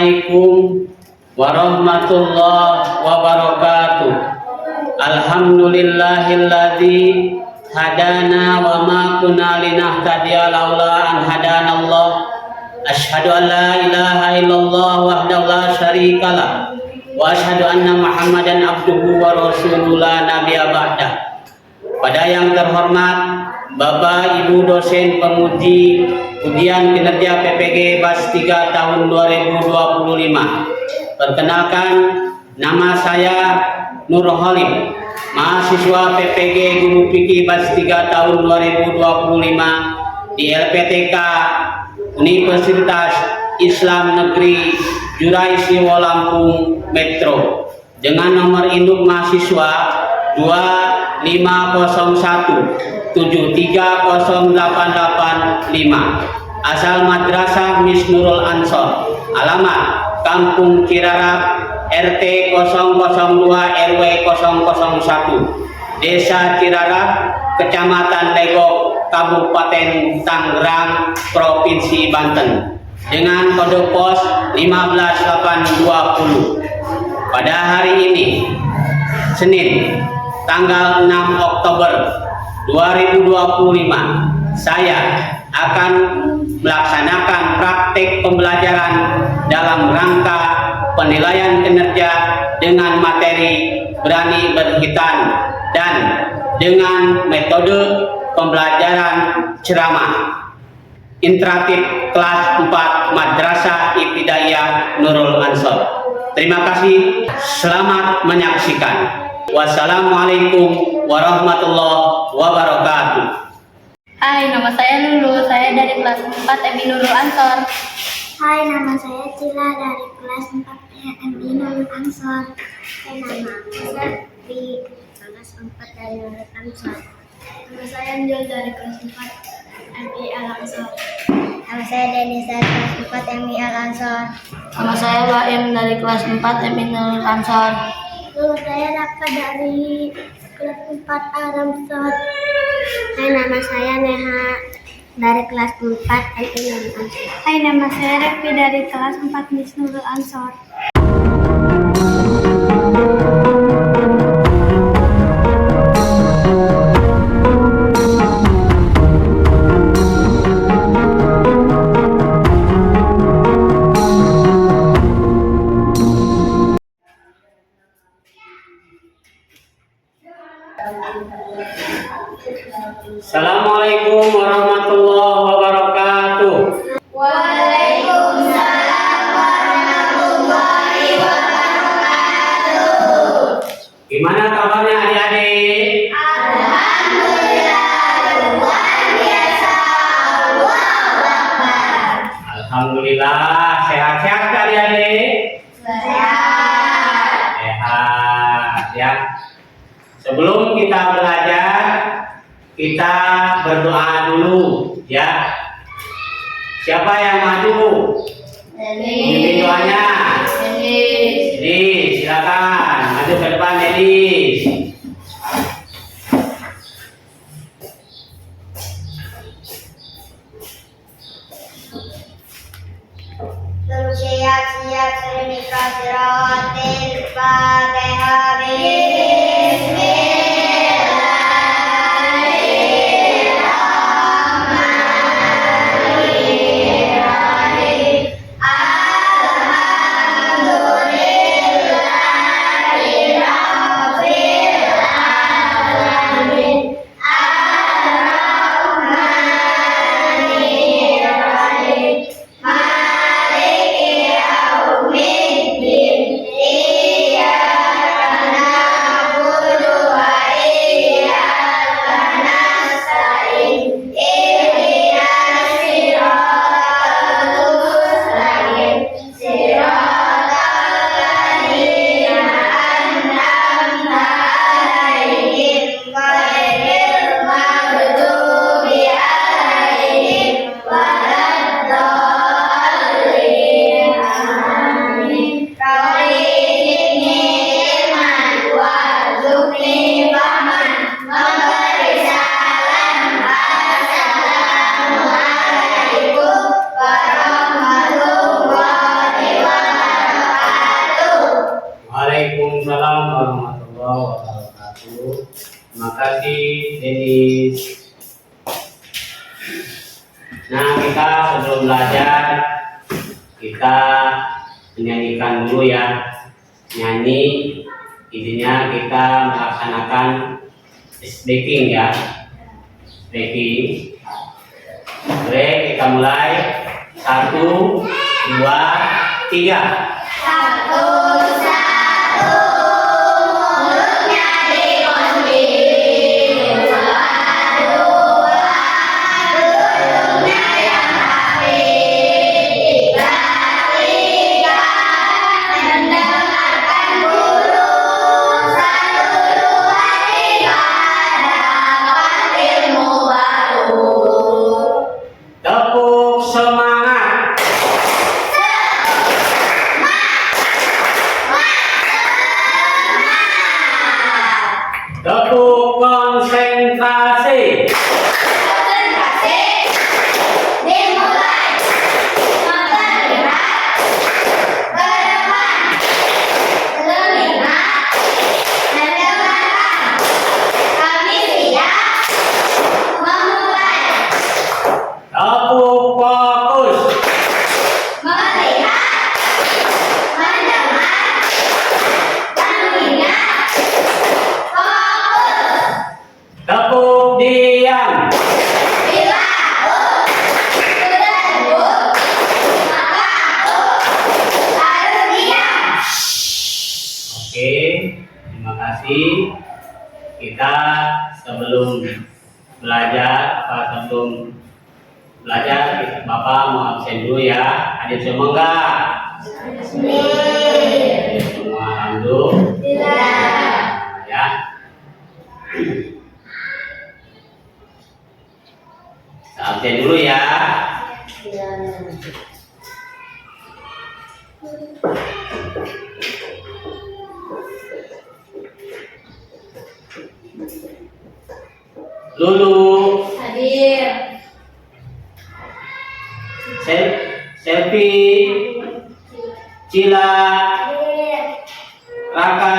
Assalamualaikum warahmatullahi wabarakatuh. Alhamdulillahilladzi hadana wa ma kunna linahtadiya laula an hadanallah. Asyhadu an la ilaha illallah wahdahu la syarikalah wa asyhadu anna Muhammadan abduhu wa rasuluhu la nabiyya ba'dah. Pada yang terhormat Bapak Ibu dosen penguji ujian kinerja PPG BAS 3 tahun 2025. Perkenalkan, nama saya Nur Halim, mahasiswa PPG Guru Fikih BAS 3 tahun 2025 di LPTK Universitas Islam Negeri Juraisiwo Lampung Metro dengan nomor induk mahasiswa 2501 7308885, asal Madrasah Miss Nurul Ansor, alamat Kampung Cirarap, RT 002 RW 001, Desa Cirarap, Kecamatan Legok, Kabupaten Tangerang, Provinsi Banten, dengan kode pos 15820. Pada hari ini, Senin, tanggal 6 Oktober 2025, saya akan melaksanakan praktik pembelajaran dalam rangka penilaian kinerja dengan materi berani berhitan dan dengan metode pembelajaran ceramah interaktif kelas 4 Madrasah Ibtidaiyah Nurul Ansor. Terima kasih, selamat menyaksikan. Wassalamualaikum warahmatullahi wabarakatuh. Hai, nama saya Lulu. Saya dari kelas 4 MI Nurul Ansor. Hai, nama saya Cila dari kelas 4 MI Nurul Ansor. Hai, nama aku Serti, kelas 4 dari Nurul Ansor. Nama saya Anjel dari kelas 4 MI Al Ansor. Nama saya Denisa dari kelas 4 MI Al Ansor. Nama saya Waim dari kelas 4 MI Nurul Ansor. Nama saya Raka dari kelas 4 Al Ansor. Hai, nama saya Neha dari kelas 4 MI Nurul Ansor. Hai, nama saya Revi dari kelas 4 Miss Nurul Ansor. Assalamualaikum warahmatullahi wabarakatuh. Waalaikumsalam warahmatullahi wabarakatuh. Gimana kabarnya adik-adik? Alhamdulillah, luar biasa. Allahu Akbar. Alhamdulillah, sehat-sehat adik-adik? Sehat. Sehat ya. Sebelum kita belajar, kita berdoa dulu ya. Siapa yang maju? Pimpin doanya. Dedis, silakan maju ke depan, Dedis. Siap-siap senika siratil Fatihah. Iya. Nah, kita sebelum belajar kita menyanyikan dulu ya. Nyanyi intinya kita melaksanakan speaking ya. Speaking. Oke, kita mulai. 1, 2, 3. Tepuk semangat. Tepuk konsentrasi. Tepuk fokus. Tepuk diam. Oke, terima kasih. Kita sebelum belajar Bapak mau absen dulu ya. Hadir semua enggak? Semua alhamdulillah. Ya. Kita absen dulu ya. Lulu, Hadir. Selfie, Cila, Raka,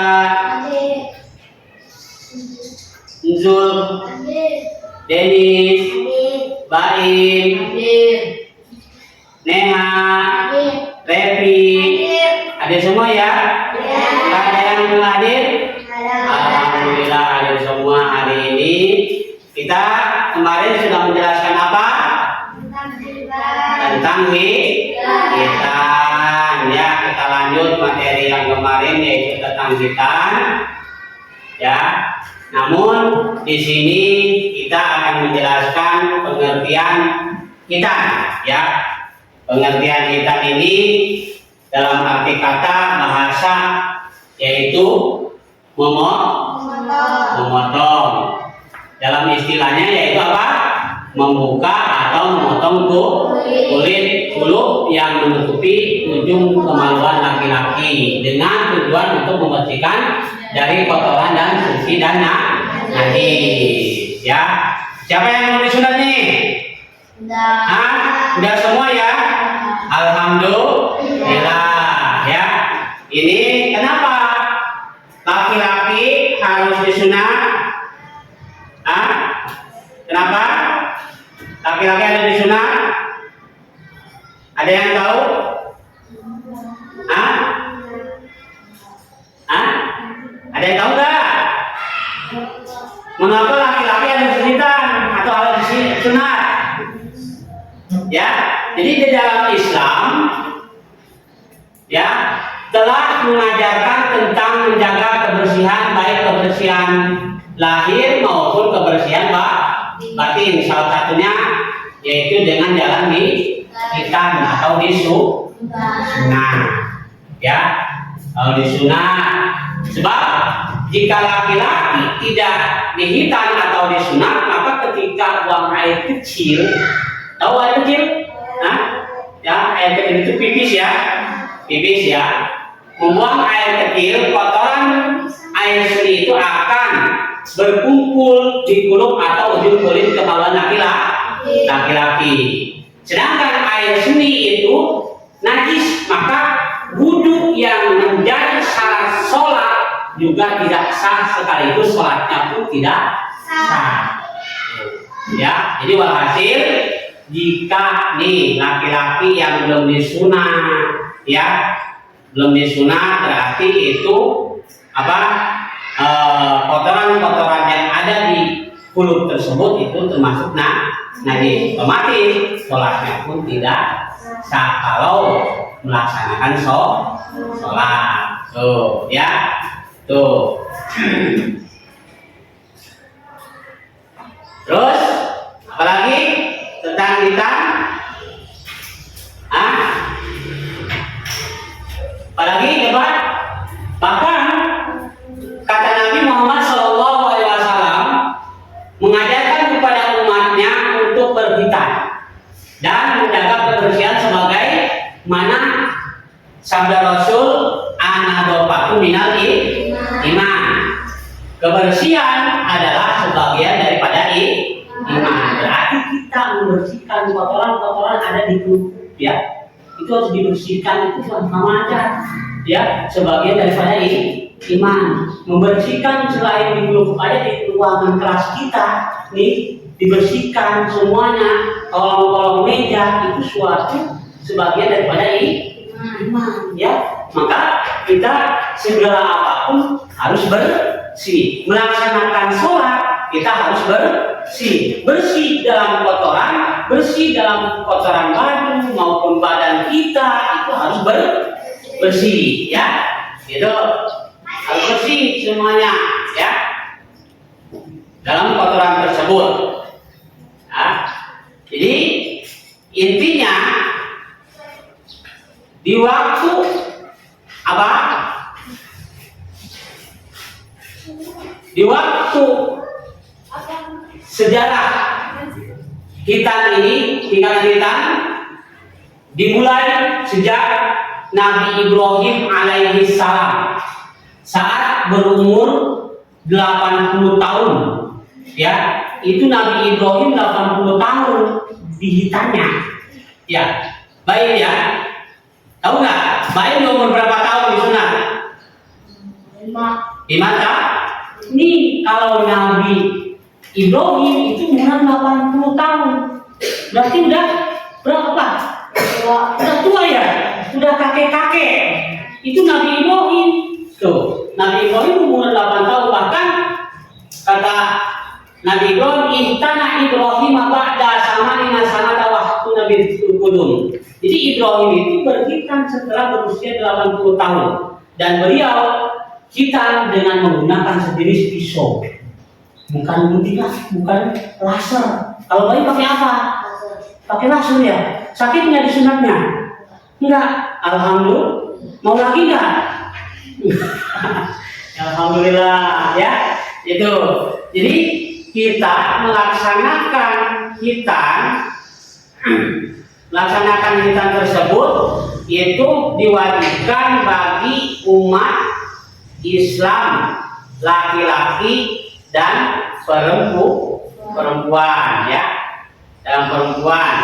Zul, Denis, Baim, Neha, Revi, hadir semua ya? Ada yang hadir? Alhamdulillah hadir semua hari ini. Kita kemarin sudah menjelaskan apa? Tentang hitan ya. Kita lanjut materi yang kemarin yaitu tentang hitan ya. Namun di sini kita akan menjelaskan pengertian hitan ya. Pengertian hitan ini dalam arti kata bahasa yaitu memotong. Dalam istilahnya yaitu apa? Membuka atau memotong kulit bulu yang menutupi ujung kemaluan laki-laki dengan tujuan untuk membersihkan dari kotoran dan fungsi dan najis. Ya, siapa yang mau disunat nih? Udah semua ya? Alhamdulillah ya. Ini kenapa laki-laki harus disunat? Kenapa laki-laki harus disunat? Ada yang tahu? Ada yang tahu nggak? Mengapa laki-laki harus disunat atau harus disunat? Ya, jadi di dalam Islam ya telah mengajarkan tentang menjaga kebersihan, baik kebersihan lahir maupun kebersihan batin. Salah satunya yaitu dengan jalan di hitan atau disunat ya. Kalau disunat, sebab jika laki-laki tidak dihitan atau disunat, maka ketika buang air kecil, tahu air kecil? Ya, air kecil itu pipis ya. Membuang air kecil, kotoran air seni itu akan berkumpul di kuluk atau ujung kulit kemaluan laki-laki. Sedangkan air seni itu najis, maka wudhu yang menjadi syarat sholat juga tidak sah, sekaligus sholatnya pun tidak sah. Ya, jadi walhasil jika nih laki-laki yang belum disunat, ya, belum disunat berarti itu apa? Kotoran-kotoran yang ada di kulit tersebut itu termasuk najis. Otomatis sholatnya pun tidak sah kalau melaksanakan sholat. Tuh, ya, tuh. Terus apalagi tentang hitam? Apalagi coba? Bahkan kata Nabi Muhammad SAW mengajarkan kepada umatnya untuk berhitan dan menjaga kebersihan sebagai mana sabda Rasul an-nadhafatu minal iman. Kebersihan adalah sebagian daripada iman. Berarti kita membersihkan kotoran-kotoran ada di tubuh, ya. Itu harus dibersihkan, itu sama aja, ya, sebagian daripada iman. Membersihkan selain di mulut aja di ruangan kelas kita nih dibersihkan semuanya, kolong-kolong meja itu suatu sebagian daripada iman, ya. Maka kita segala apapun harus bersih. Melaksanakan sholat kita harus bersih. Bersih dalam kotoran, bersih dalam kotoran baju maupun badan kita itu harus bersih, ya. Itu harus bersih semuanya, ya, dalam kotoran tersebut. Nah, jadi intinya di waktu apa? Di waktu sejarah hitam ini, tinggal hitam dimulai sejak Nabi Ibrahim alaihi salam saat berumur 80 tahun, ya. Itu Nabi Ibrahim 80 tahun dihitannya, ya. Baik, ya. Tahu nggak? Baik umur berapa tahun disunat? 5 tahun. Nih kalau Nabi Ibrahim itu umur 80 tahun, berarti udah berapa? Udah tua, ya, udah kakek-kakek. Itu Nabi Ibrahim. Tuh, Nabi Ibrahim umur 8 tahun. Bahkan kata Nabi Ibrahim, "Ihtana Ibrahim ba'da samanina sanata waktu Nabi Qudum." Jadi Ibrahim itu berhitan setelah berusia 80 tahun dan beliau hitan dengan menggunakan sejenis pisau. Bukan mutiara, bukan laser. Kalau bayi pakai apa? Pakai laser, ya. Sakit nggak disunatnya? Enggak. Alhamdulillah. Mau lagi nggak? Alhamdulillah, ya. Itu. Jadi kita melaksanakan hitan tersebut itu diwajibkan bagi umat Islam laki-laki dan perempuan, ya, dalam perempuan.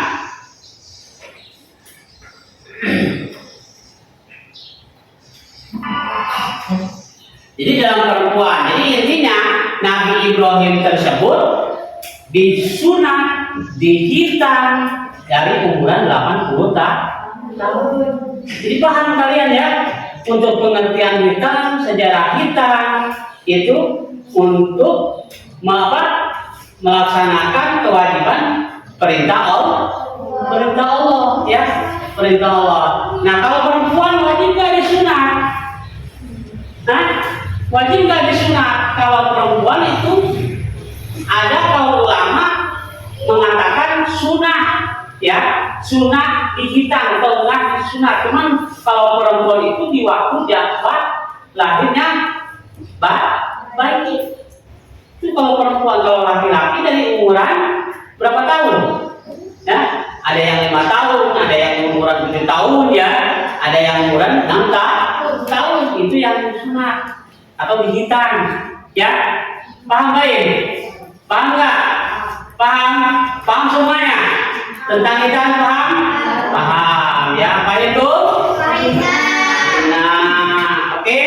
Jadi dalam perempuan. Jadi intinya Nabi Ibrahim tersebut disunat dihitan dari umuran 80 tahun. Jadi paham kalian, ya, untuk pengertian hitam, sejarah hitam itu untuk melaksanakan kewajiban perintah Allah, ya, perintah Allah. Nah, kalau perempuan wajib nggak disunat? Wajib nggak disunat? Kalau perempuan itu ada kaum ulama mengatakan sunnah, ya, sunnah dihitan atau sunnah disunat. Cuman kalau perempuan itu di waktu jabat lahirnya bayi. Itu kalau perempuan. Kalau laki-laki dari umuran berapa tahun? Ya, ada yang 5 tahun, ada yang umuran 7 tahun, ya, ada yang umuran 6 tahun. Itu yang sunat atau dihitan, ya. Paham baik? Paham nggak? Paham semuanya tentang hitam? Paham, ya. Apa itu? Nah, oke.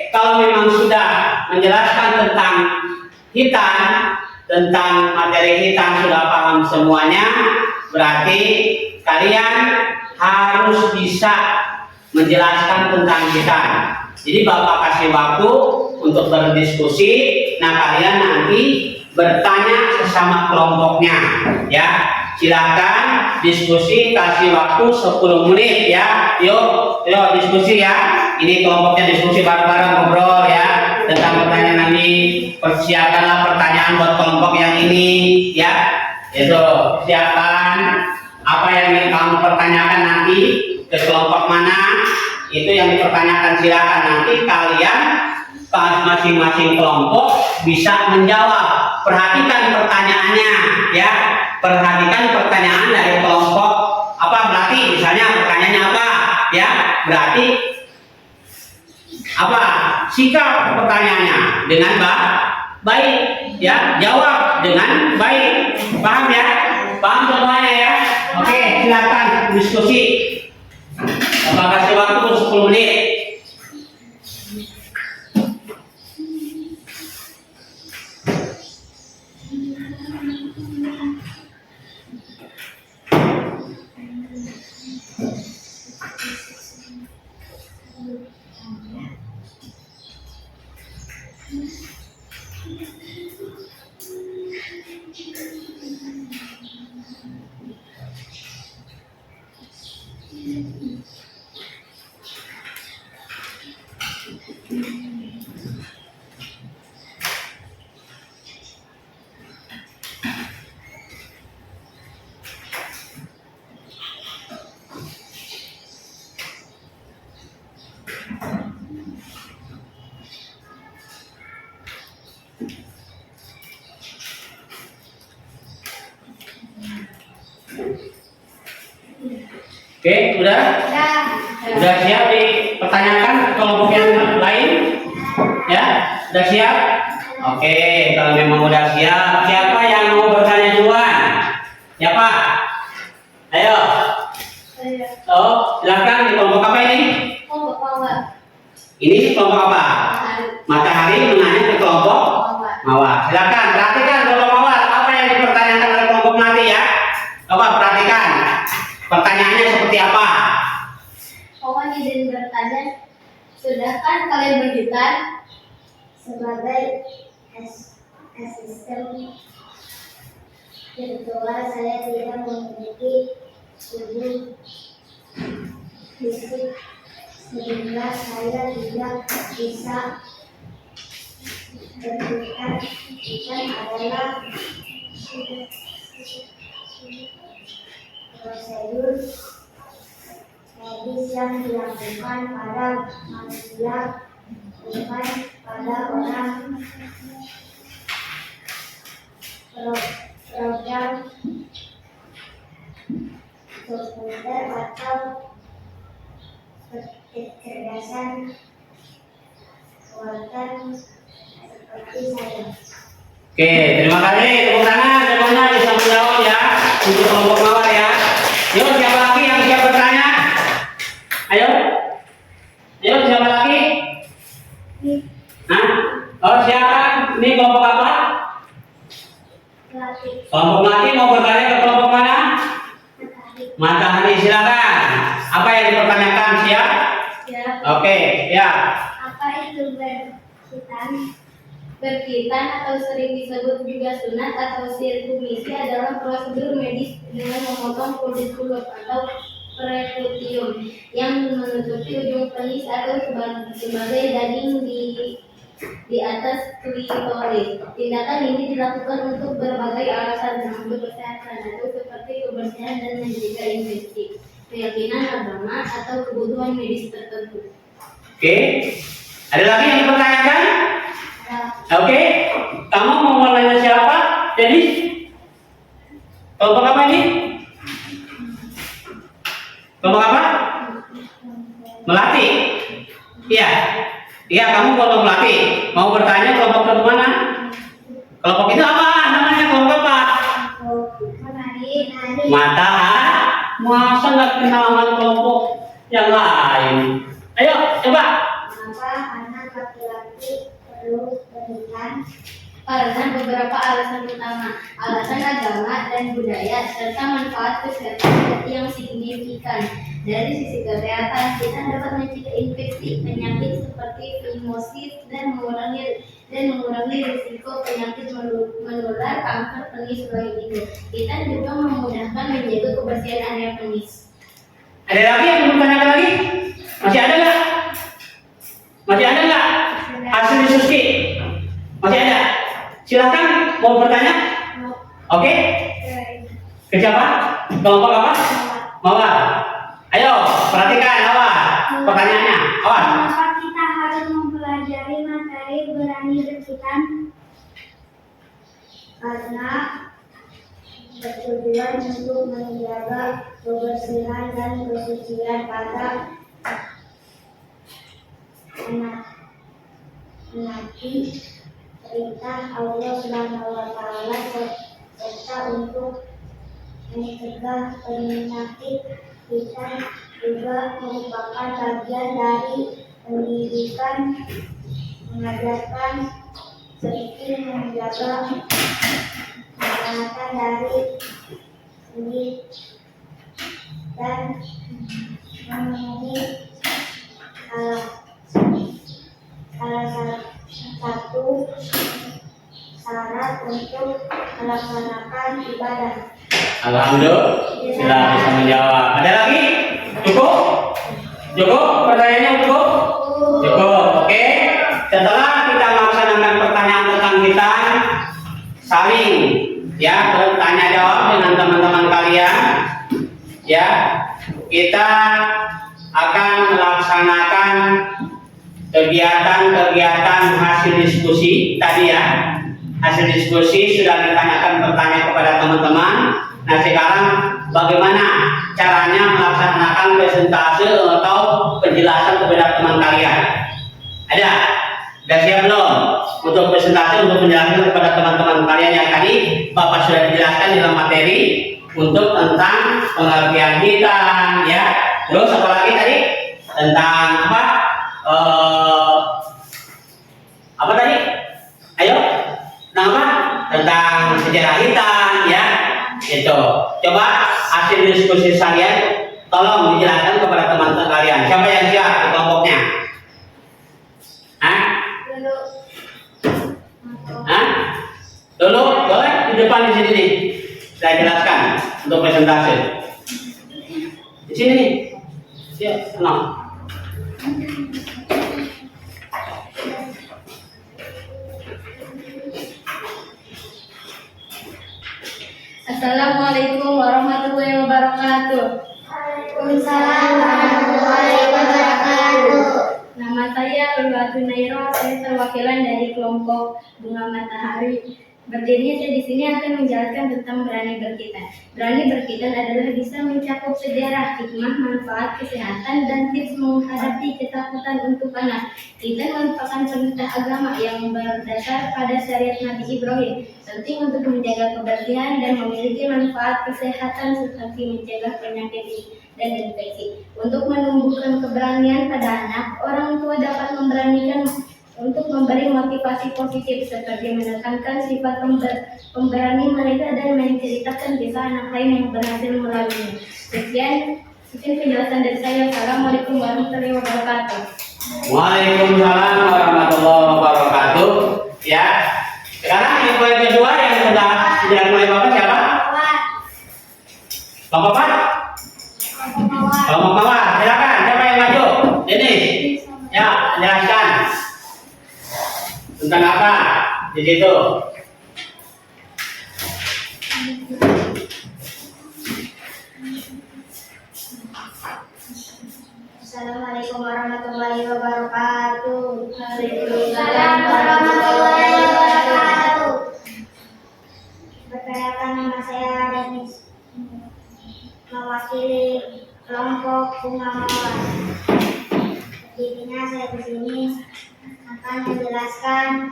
Kalau memang sudah menjelaskan tentang hitam, tentang materi kita sudah paham semuanya, berarti kalian harus bisa menjelaskan tentang kita. Jadi Bapak kasih waktu untuk berdiskusi. Nah, kalian nanti bertanya sesama kelompoknya, ya. Silakan diskusi, kasih waktu 10 menit ya. Yuk diskusi ya. Ini kelompoknya diskusi bareng-bareng, ngobrol ya tentang pertanyaan ini. Persiapkanlah pertanyaan buat kelompok yang ini ya. Itu siapkan apa yang ingin kamu pertanyakan nanti ke kelompok mana, itu yang dipertanyakan. Silakan nanti kalian pas masing-masing kelompok bisa menjawab. Perhatikan pertanyaannya ya, perhatikan pertanyaan dari kelompok apa. Berarti misalnya pertanyaannya apa ya, berarti apa sikap pertanyaannya dengan baik ya, jawab dengan baik. Paham ya? Paham semuanya ya? Oke, silakan diskusi. Bapak kasih waktu 10 menit. Oke, udah siap dipertanyakan kelompok yang lain? Ya, udah siap? Oke, kalau memang udah siap, siapa yang mau bertanya duluan? Siapa? Ayo. Oh, silakan. Di kelompok apa ini? Kelompok mawar. Ini kelompok apa? Matahari menanya ke kelompok mawar. Silakan, perhatikan kelompok mawar. Apa yang dipertanyakan oleh kelompok nanti ya? Coba perhatikan. Pertanyaannya seperti apa? Pawan izin bertanya, sudahkah kalian bergitar? Sebagai asisten virtual, saya tidak memiliki tubuh fisik sehingga saya tidak bisa bergitar. Gitar adalah prosedur medis yang dilakukan pada manusia, bukan pada orang. Program komputer atau kecerdasan buatan seperti saya. Oke, terima kasih. Tepuk tangan semuanya bisa menjawab ya untuk kelompok mawar ya. Yuk, siapa lagi yang siap bertanya? Ayo, siapa lagi? Hah? Oh, siapa? Ini kelompok apa? Kelompok melati mau bertanya ke kelompok mana? Matahari, silakan. Apa yang dipertanyakan? Siap? Siap. Oke, ya. Apa itu berkitan? Berkitan atau sering disebut juga sunat atau sirkumisi adalah prosedur medis dengan memotong kulit kuluk atau percutium yang menutupi ujung penis atau sebagai daging di atas klitoris. Tindakan ini dilakukan untuk berbagai alasan, untuk kesehatan atau seperti kebersihan dan mencegah infeksi, keyakinan agama atau kebutuhan medis tertentu. Oke. Ada lagi yang dipertanyakan? Oke. Kamu mau menanya siapa? Jadi kelompok apa ini? Kelompok apa? Melati. Iya. Iya, kamu kelompok melati. Mau bertanya kelompok ke mana? Kelompok itu apa? Namanya kelompok apa? Matahari. Masa nggak kenal sama kelompok yang lain? Ayo, coba. Mengapa anak laki-laki perlu berkitan? karena beberapa alasan utama, alasan agama dan budaya, serta manfaat kesehatan yang signifikan. Dari sisi kesehatan, kita dapat mencegah infeksi penyakit seperti pneumosis dan mengurangi risiko penyakit menular, kanker, penis, selain itu. Kita juga memudahkan menjaga kebersihan area penis. Ada lagi yang belum tanyakan lagi? Masih ada nggak? Masih ada nggak? Hasil diskusi? Masih ada? Silahkan mau bertanya. Oke? Ke siapa? Kelompok apa? Mawar. Ayo perhatikan Mawar. Pertanyaannya. Mawar. Kenapa kita harus mempelajari materi berani berkitan? Karena bertujuan untuk menjaga kebersihan dan kesucian pada menanti perintah Allah SWT serta untuk mencegah penyakit. Kita juga merupakan bagian dari pendidikan, mengajarkan sedikit menjaga kesehatan dari sendiri dan memenuhi salah satu syarat untuk melaksanakan ibadah. Alhamdulillah, sudah bisa menjawab. Ada lagi? Cukup? Cukup? Pertanyaannya cukup? Cukup, oke. Setelah kita melaksanakan pertanyaan tentang kita, saling ya bertanya jawab dengan teman-teman kalian. Ya, kita akan melaksanakan kegiatan hasil diskusi tadi ya. Hasil diskusi sudah ditanyakan pertanyaan kepada teman-teman. Nah sekarang bagaimana caranya melaksanakan presentase atau penjelasan kepada teman kalian? Ada? Sudah siap belum? Untuk presentase, untuk penjelasan kepada teman-teman kalian yang tadi Bapak sudah dijelaskan dalam materi untuk tentang pengertian kita, ya. Terus apa lagi tadi? Tentang apa? Apa tadi? Ayo. Nama tentang sejarah hitam, ya. Itu. Coba hasil diskusi kalian tolong dijelaskan kepada teman-teman kalian. Siapa yang siap di kelompoknya? Hah? Hah? Dulu, boleh di depan di sini nih. Saya jelaskan untuk presentasi. Di sini nih. Siap, tenang. Assalamualaikum warahmatullahi wabarakatuh. Waalaikumsalam warahmatullahi wabarakatuh. Nama saya Luluatun Nairo, saya perwakilan dari kelompok Bunga Matahari. Berdirinya saya di sini akan menjelaskan tentang berani berkitan. Berani berkitan adalah bisa mencakup sejarah, hikmah, manfaat, kesehatan, dan tips menghadapi ketakutan untuk anak. Kitan merupakan perintah agama yang berdasar pada syariat Nabi Ibrahim. Penting untuk menjaga kebersihan dan memiliki manfaat kesehatan seperti mencegah penyakit dan infeksi. Untuk menumbuhkan keberanian pada anak, orang tua dapat memberanikan untuk memberi motivasi positif seperti menekankan sifat pemberani mereka dan menceritakan kisah anak lain yang berhasil melaluinya. Sekian penjelasan dari saya. Assalamualaikum warahmatullahi wabarakatuh. Waalaikumsalam warahmatullahi wabarakatuh. Ya. Sekarang yang poin kedua yang sudah dijelaskan oleh Bapak siapa? Bapak Pak? Kelompok Mawar. Silakan. Siapa yang maju? Ini. Ya, jelaskan. Tentang apa di situ? Assalamualaikum warahmatullahi wabarakatuh. Waalaikumsalam warahmatullahi wabarakatuh. Perkenalkan, nama saya Denis, mewakili kelompok Bunga Mawar. Intinya saya di sini akan menjelaskan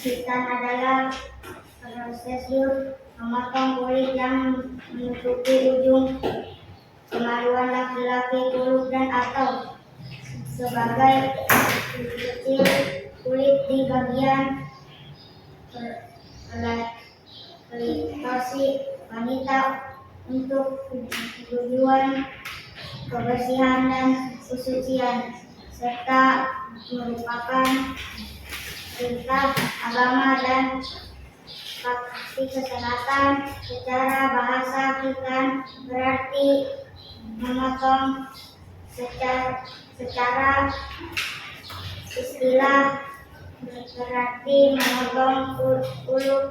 kitan adalah proses memotong kulit yang menutupi ujung kemaluan laki-laki, kuluk dan atau sebagai kecil kulit di bagian relasi wanita untuk tujuan kebersihan dan kesucian serta merupakan perintah agama dan praktik kesehatan. Secara bahasa khitan berarti memotong, secara istilah berarti memotong kulit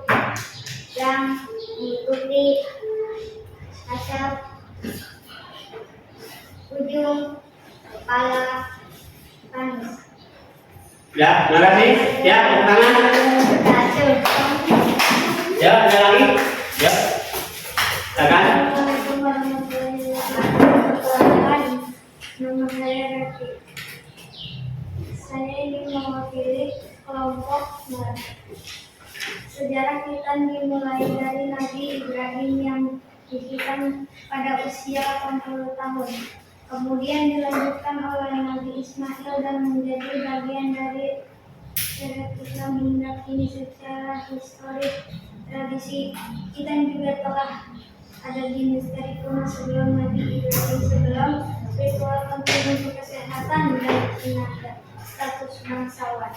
yang mengikuti asal ujung kepala panas. Ya, terima kasih. Ya, tepuk tangan. Ya, ada lagi. Ya, silakan. Assalamualaikum warahmatullahi wabarakatuh. Nama saya Rati. Saya ingin mewakili kelompok Barat. Sejarah kita dimulai dari Nabi Ibrahim yang dihitam pada usia 80 tahun. Kemudian dilanjutkan oleh Nabi Ismail dan menjadi bagian dari syariat Islam hingga kini. Secara historis tradisi kita juga telah ada di misteri kuno sebelum Nabi Ibrahim, sebelum ritual penting untuk kesehatan dan tenaga status bangsawan.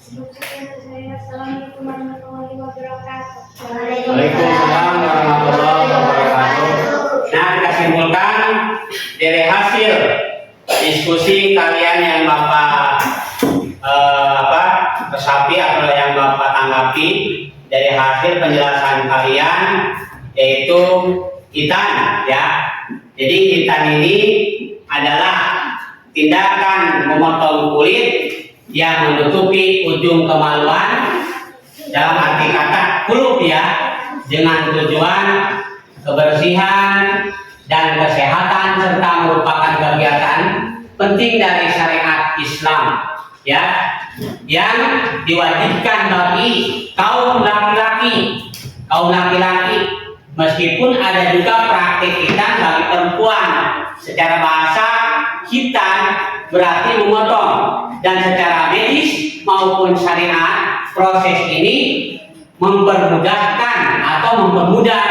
Sekian saya. Assalamualaikum warahmatullahi wabarakatuh. Waalaikumsalam warahmatullahi wabarakatuh. Nah, kita simpulkan dari hasil diskusi kalian yang Bapak resapi atau yang Bapak tanggapi dari hasil penjelasan kalian, yaitu hitan, ya. Jadi hitan ini adalah tindakan memotong kulit yang menutupi ujung kemaluan, dalam arti kata kulub, ya, dengan tujuan kebersihan dan kesehatan serta merupakan kegiatan penting dari syariat Islam, ya, yang diwajibkan bagi kaum laki-laki, meskipun ada juga praktik hitan bagi perempuan. Secara bahasa hitan berarti memotong, dan secara medis maupun syariat proses ini mempermudahkan atau mempermudah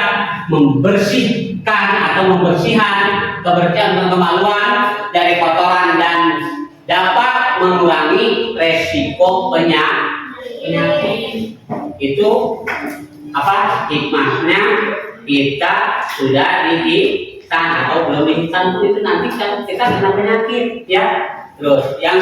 membersihkan atau membersihkan kebersihan kemaluan dari kotoran dan dapat mengurangi resiko penyakit. Itu apa hikmahnya kita sudah dihitan atau belum dihitan pun itu nanti kita kena penyakit, ya. Terus yang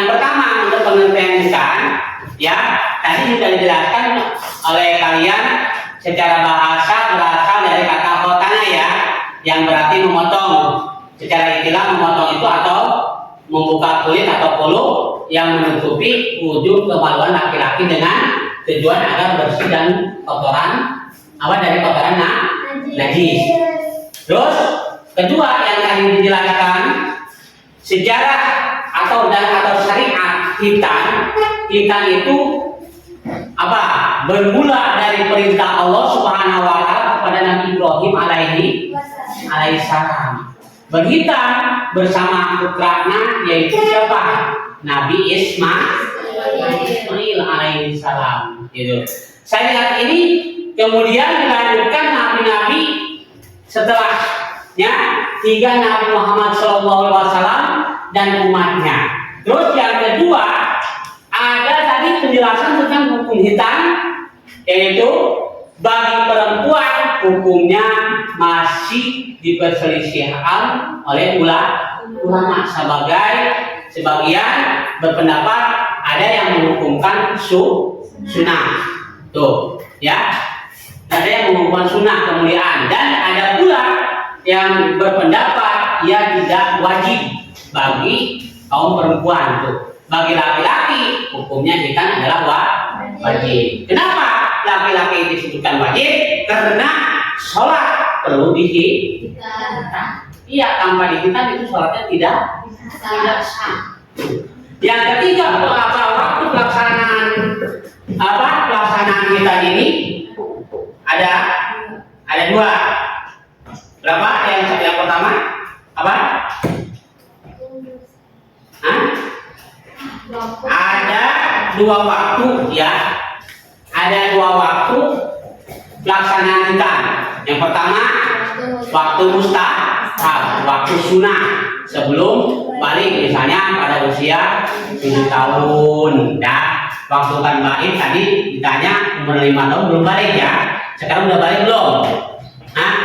pertama untuk pengertian hitan, ya, tadi sudah dijelaskan oleh kalian secara bahasa berasal dari kata khotana, ya, yang berarti memotong. Secara istilah memotong itu atau membuka kulit atau polu yang menutupi ujung kemaluan laki-laki dengan tujuan agar bersih dan kotoran dari kotoran najis. Terus kedua yang tadi dijelaskan, sejarah atau syariat hitan itu apa? Bermula dari perintah Allah Subhanahu wa taala kepada Nabi Ibrahim alaihissalam. Berhitan bersama putranya yaitu siapa? Nabi Ismail alaihissalam. Gitu. Syariat ini kemudian dilanjutkan nabi-nabi setelahnya hingga Nabi Muhammad SAW dan umatnya. Terus yang kedua ada tadi penjelasan tentang hukum hitan, yaitu bagi perempuan hukumnya masih diperselisihkan oleh ulama. Sebagian berpendapat ada yang menghukumkan sunnah, tuh, ya, ada yang menghukumkan sunnah kemuliaan, dan ada pula yang berpendapat ia tidak wajib bagi kaum perempuan, tuh. Bagi laki-laki hukumnya hitan adalah wajib. Kenapa laki-laki disebutkan wajib? Karena sholat perlu dihitan. Iya, tanpa dihitan itu sholatnya tidak sah. Yang ketiga, waktu pelaksanaan hitan ini ada dua. Berapa? Yang pertama apa? Ada dua waktu ya. Ada dua waktu pelaksanaan hitan. Yang pertama waktu mustahab, waktu sunnah sebelum balik, misalnya pada usia 7 tahun ya. Waktu kan balik tadi ditanya umur 5 tahun belum balik ya. Sekarang udah balik belum? Hah?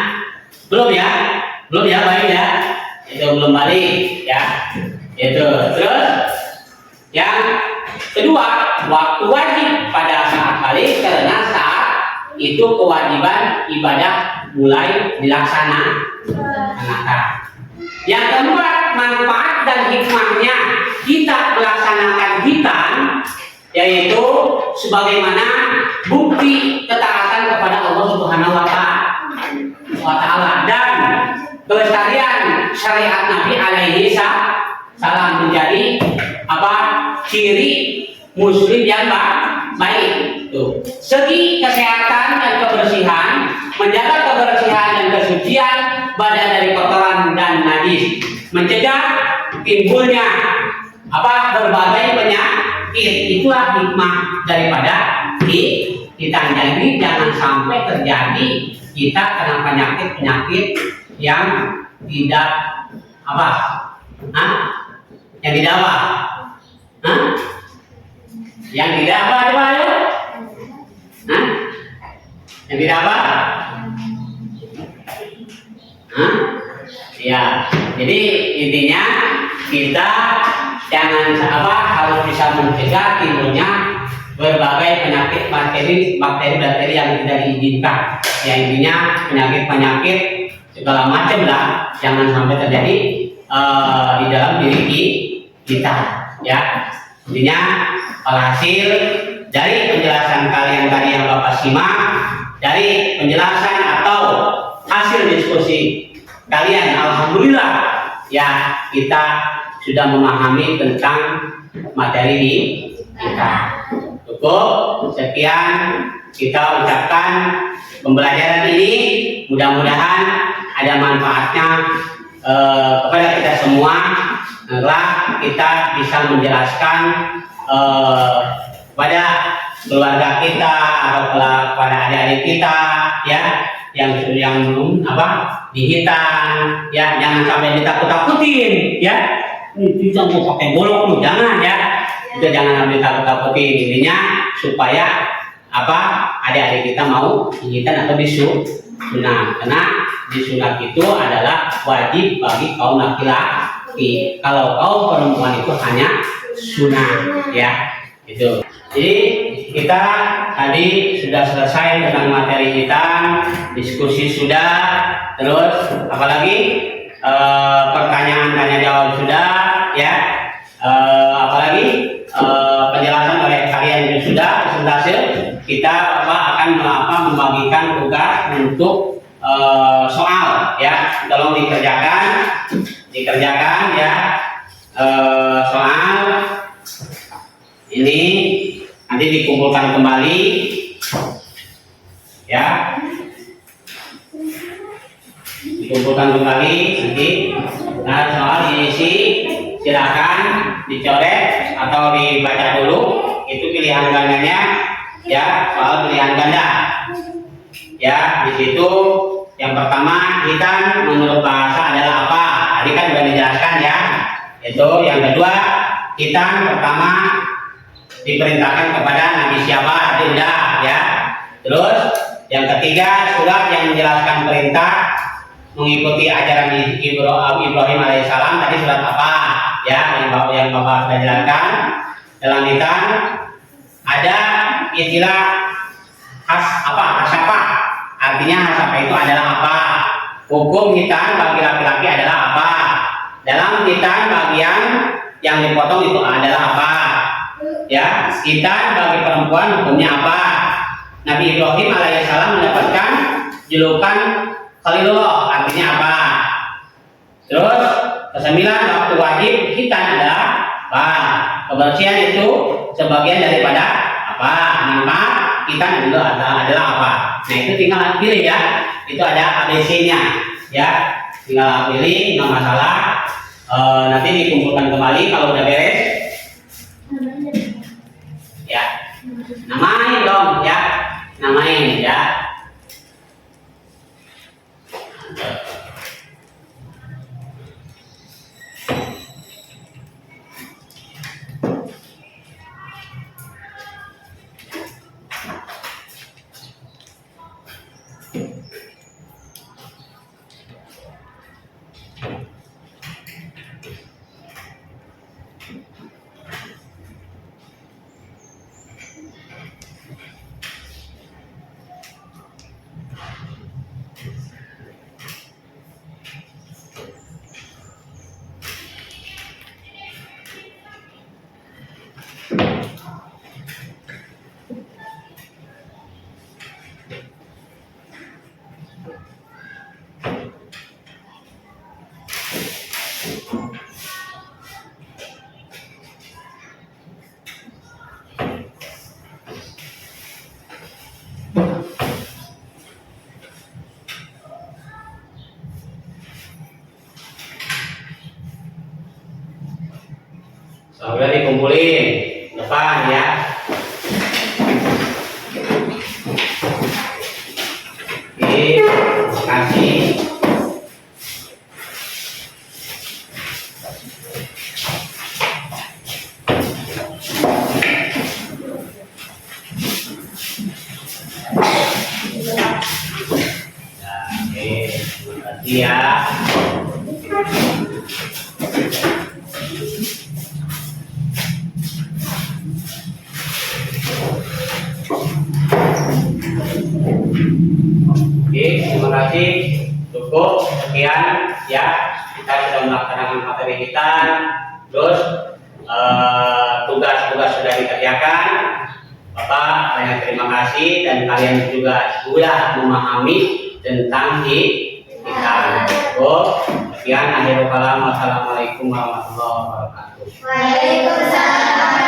Belum ya? Belum ya balik ya? Itu belum balik ya. Itu. Terus yang kedua, waktu wajib pada saat balik, karena saat itu kewajiban ibadah mulai dilaksanakan. Yang keempat, manfaat dan hikmahnya kita melaksanakan hitan, yaitu sebagaimana bukti ketaatan kepada Allah Subhanahu wa Ta'ala dan kelestarian syariat Nabi alaihi salam menjadi apa? Ciri muslim yang baik. Tuh. Segi kesehatan dan kebersihan, menjaga kebersihan dan kesucian badan dari kotoran dan najis, mencegah timbulnya apa? Berbagai penyakit. Itulah hikmah daripada hitan. Jadi jangan sampai terjadi kita kena penyakit yang tidak apa? Yang tidak apa? Yang tidak apa? Coba ayo. Yang tidak apa? Ya. Jadi intinya kita jangan harus bisa mencegah timbulnya berbagai penyakit bakteri yang tidak diinginkan. Ya, intinya penyakit segala macam lah, jangan sampai terjadi di dalam diri kita. Ya, intinya hasil dari penjelasan kalian tadi yang Bapak simak, dari penjelasan atau hasil diskusi kalian, alhamdulillah ya kita sudah memahami tentang materi di kita. Cukup sekian kita ucapkan pembelajaran ini, mudah-mudahan ada manfaatnya kepada kita semua. Setelah kita bisa menjelaskan pada keluarga kita atau kepada adik-adik kita ya yang belum dihitan ya, jangan sampai ditakut-takutin ya. Itu jangan pakai golok lu, jangan ya. Itu jangan sampai ditakut-takutin. Intinya supaya adik-adik kita mau dihitan atau disunat, karena disunat itu adalah wajib bagi kaum laki-laki. Kalau kaum perempuan itu hanya sunat ya. Itu. Jadi kita tadi sudah selesai tentang materi hitan, diskusi sudah, terus apalagi pertanyaan tanya jawab sudah ya, apalagi penjelasan oleh kalian juga sudah, presentasi kita akan membagikan tugas untuk soal ya, tolong dikerjakan ya, soal ini nanti dikumpulkan kembali ya, dikumpulkan kembali nanti. Nah, soal diisi, silakan dicoret atau dibaca dulu, itu pilihan gandanya ya, soal pilihan ganda ya. Di situ yang pertama, hitan menurut bahasa adalah apa? Tadi kan sudah dijelaskan ya. Itu yang kedua, hitan pertama diperintahkan kepada Nabi siapa? Tadi udah ya. Terus yang ketiga, surat yang menjelaskan perintah mengikuti ajaran Ibrahim alaihissalam. Tadi surat apa ya yang Bapak sudah jelaskan. Dalam hitan ada istilah hasapa. Artinya hasapa itu adalah apa? Hukum hitan bagi laki-laki adalah apa? Dalam hitan bagian yang dipotong itu adalah apa? Ya, hitan bagi perempuan hukumnya apa? Nabi Ibrahim alaihissalam mendapatkan julukan Khalilullah, artinya apa? Terus kesembilan, waktu wajib hitan adalah apa? Kebersihan itu sebagian daripada apa? Manfaat hitan itu adalah apa? Nah, itu tinggal pilih ya. Itu ada ABC-nya ya. Tinggal pilih, nggak masalah. Nanti dikumpulkan kembali kalau udah beres. Namain dong ya, namain ya. Sudah dikumpulin depan ya. Oke, terima kasih. Oke, terima kasih ya. Oke, terima kasih. Cukup sekian ya. Kita sudah melaksanakan materi kita. Terus tugas-tugas sudah dikerjakan. Bapak banyak terima kasih dan kalian juga sudah memahami tentang kita. Cukup. Sekian, akhirul kalam. Wassalamualaikum warahmatullahi wabarakatuh. Waalaikumsalam.